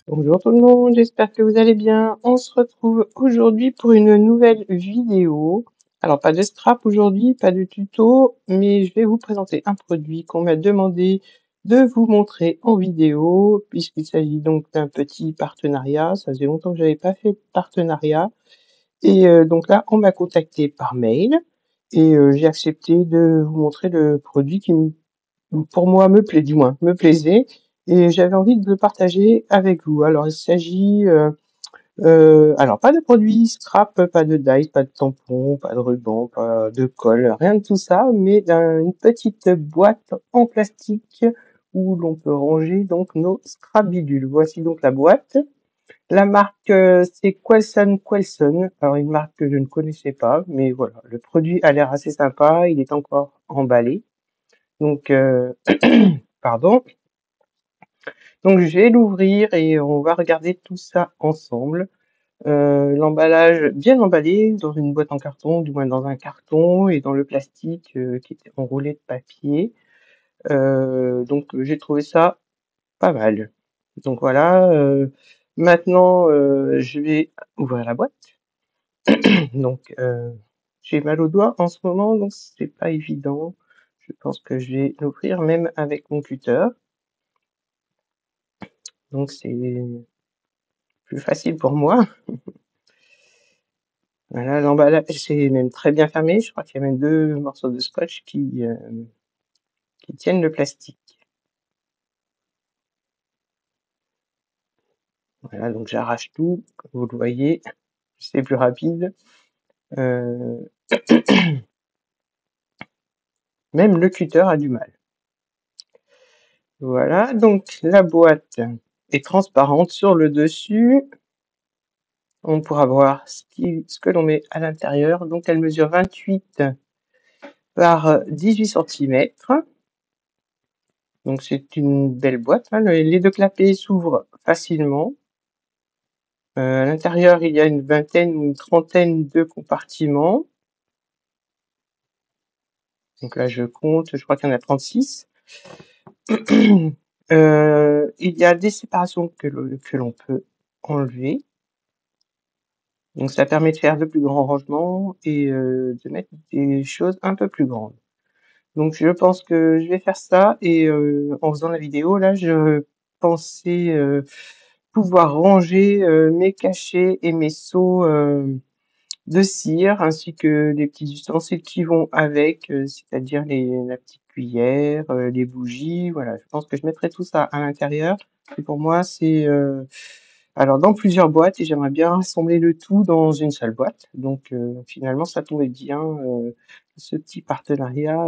Bonjour tout le monde, j'espère que vous allez bien. On se retrouve aujourd'hui pour une nouvelle vidéo. Alors pas de scrap aujourd'hui, pas de tuto, mais je vais vous présenter un produit qu'on m'a demandé de vous montrer en vidéo, puisqu'il s'agit donc d'un petit partenariat. Ça faisait longtemps que j'avais pas fait de partenariat. Et donc là, on m'a contacté par mail et j'ai accepté de vous montrer le produit qui pour moi me plaît, du moins me plaisait, et j'avais envie de le partager avec vous. Alors il s'agit, alors pas de produits scrap, pas de dies, pas de tampons, pas de ruban, pas de colle, rien de tout ça, mais une petite boîte en plastique où l'on peut ranger donc nos scrap bidules. Voici donc la boîte. La marque, c'est Quelson. Alors une marque que je ne connaissais pas, mais voilà, le produit a l'air assez sympa, il est encore emballé. Donc, pardon. Donc je vais l'ouvrir et on va regarder tout ça ensemble. L'emballage bien emballé dans une boîte en carton, du moins dans un carton, et dans le plastique qui était enroulé de papier. Donc j'ai trouvé ça pas mal. Donc voilà. Maintenant je vais ouvrir la boîte. Donc j'ai mal au doigt en ce moment, donc c'est pas évident. Je pense que je vais l'ouvrir même avec mon cutter. Donc c'est plus facile pour moi. Voilà, l'emballage c'est même très bien fermé. Je crois qu'il y a même 2 morceaux de scotch qui tiennent le plastique. Voilà, donc j'arrache tout, comme vous le voyez, c'est plus rapide. Heu, Même le cutter a du mal. Voilà, donc la boîte est transparente. Sur le dessus, on pourra voir ce que l'on met à l'intérieur. Donc elle mesure 28 par 18 centimètres. Donc c'est une belle boîte, hein. Les 2 clapets s'ouvrent facilement. À l'intérieur, il y a une vingtaine ou une trentaine de compartiments. Donc là, je compte, je crois qu'il y en a 36. Il y a des séparations que l'on peut enlever. Donc ça permet de faire de plus grands rangements et de mettre des choses un peu plus grandes. Donc je pense que je vais faire ça, et en faisant la vidéo là, je pensais pouvoir ranger mes cachets et mes seaux de cire, ainsi que les petits ustensiles qui vont avec, c'est-à-dire la petite cuillère, les bougies, voilà. Je pense que je mettrai tout ça à l'intérieur, et pour moi c'est, alors dans plusieurs boîtes, et j'aimerais bien rassembler le tout dans une seule boîte. Donc finalement ça tombait bien, ce petit partenariat,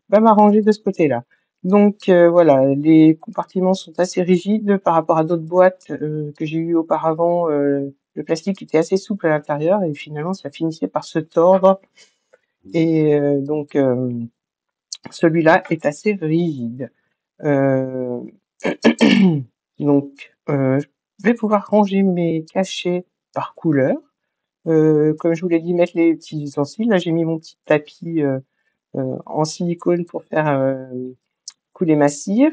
va m'arranger de ce côté-là. Donc voilà, les compartiments sont assez rigides par rapport à d'autres boîtes que j'ai eues auparavant. Le plastique était assez souple à l'intérieur et finalement ça finissait par se tordre. Et donc celui-là est assez rigide. Euh, donc je vais pouvoir ranger mes cachets par couleur. Comme je vous l'ai dit, mettre les petits ustensiles. Là j'ai mis mon petit tapis en silicone pour faire couler ma cire.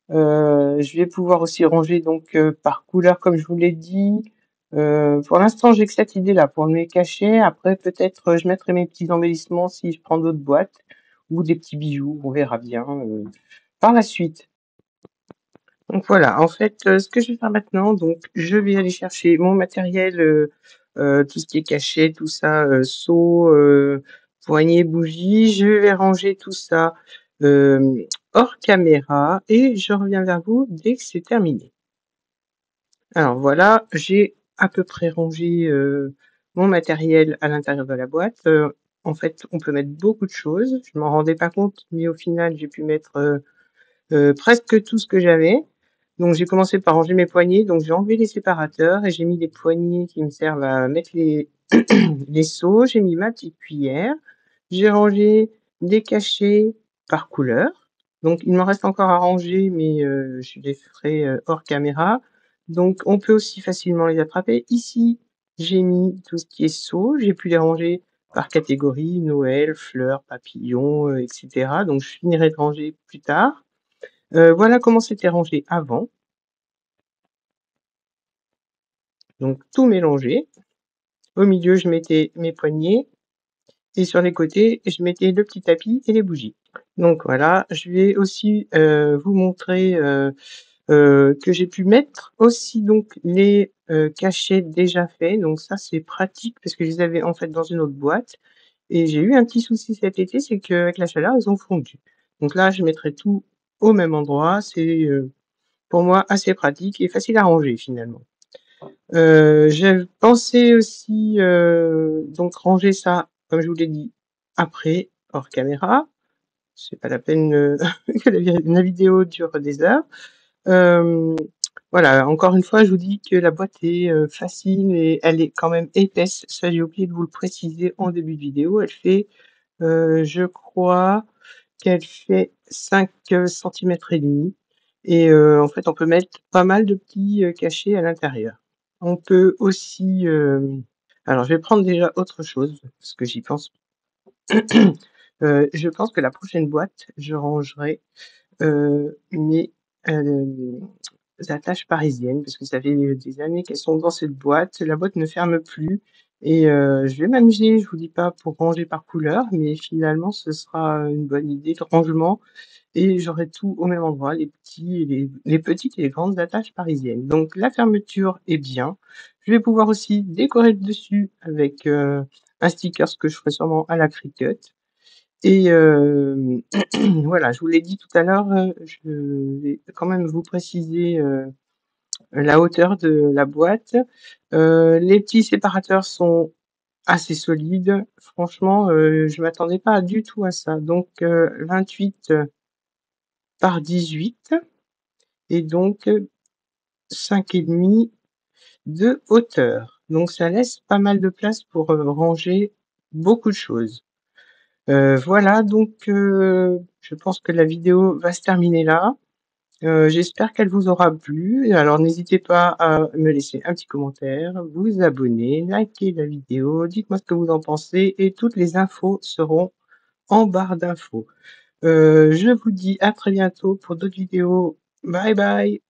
Je vais pouvoir aussi ranger donc par couleur comme je vous l'ai dit. Pour l'instant, j'ai que cette idée-là pour mes cachets. Après, peut-être je mettrai mes petits embellissements si je prends d'autres boîtes ou des petits bijoux. On verra bien par la suite. Donc voilà, en fait, ce que je vais faire maintenant, donc je vais aller chercher mon matériel, tout ce qui est cachet, tout ça, seau, poignée, bougie. Je vais ranger tout ça hors caméra et je reviens vers vous dès que c'est terminé. Alors voilà, j'ai à peu près rangé mon matériel à l'intérieur de la boîte. En fait, on peut mettre beaucoup de choses. Je m'en rendais pas compte, mais au final, j'ai pu mettre presque tout ce que j'avais. Donc j'ai commencé par ranger mes poignées, donc j'ai enlevé les séparateurs et j'ai mis les poignées qui me servent à mettre les seaux. J'ai mis ma petite cuillère. J'ai rangé des cachets par couleur. Donc il m'en reste encore à ranger, mais je les ferai hors caméra. Donc on peut aussi facilement les attraper. Ici, j'ai mis tout ce qui est seaux. J'ai pu les ranger par catégorie, Noël, fleurs, papillons, etc. Donc je finirai de ranger plus tard. Voilà comment c'était rangé avant. Donc tout mélanger. Au milieu, je mettais mes poignées et sur les côtés, je mettais le petit tapis et les bougies. Donc voilà, je vais aussi, vous montrer, que j'ai pu mettre aussi donc les, cachets déjà faits. Donc ça, c'est pratique parce que je les avais en fait dans une autre boîte et j'ai eu un petit souci cet été, c'est qu'avec la chaleur, ils ont fondu. Donc là, je mettrai tout au même endroit. C'est, pour moi assez pratique et facile à ranger finalement. J'ai pensé aussi, donc ranger ça, comme je vous l'ai dit, après, hors caméra. C'est pas la peine, que la vidéo dure des heures. Hem, voilà, encore une fois, je vous dis que la boîte est, facile et elle est quand même épaisse. Ça, j'ai oublié de vous le préciser en début de vidéo. Elle fait, je crois qu'elle fait 5 centimètres et demi et en fait, on peut mettre pas mal de petits, cachets à l'intérieur. On peut aussi, alors je vais prendre déjà autre chose parce que j'y pense. Je pense que la prochaine boîte, je rangerai, mes, attaches parisiennes parce que ça fait des années qu'elles sont dans cette boîte. La boîte ne ferme plus et je vais m'amuser, je vous dis pas pour ranger par couleur, mais finalement ce sera une bonne idée de rangement et j'aurai tout au même endroit, les petites et les grandes attaches parisiennes. Donc la fermeture est bien. Je vais pouvoir aussi décorer le dessus avec, un stickers que je ferai sûrement à la Cricut et voilà, je vous l'ai dit tout à l'heure, je vais quand même vous préciser, la hauteur de la boîte. Les petits séparateurs sont assez solides. Franchement, je m'attendais pas du tout à ça. Donc 28 par 18 et donc 5,5 de hauteur. Donc ça laisse pas mal de place pour, ranger beaucoup de choses. Voilà donc je pense que la vidéo va se terminer là. J'espère qu'elle vous aura plu. Alors n'hésitez pas à me laisser un petit commentaire, vous abonner, liker la vidéo, dites-moi ce que vous en pensez et toutes les infos seront en barre d'infos. Je vous dis à très bientôt pour d'autres vidéos. Bye bye.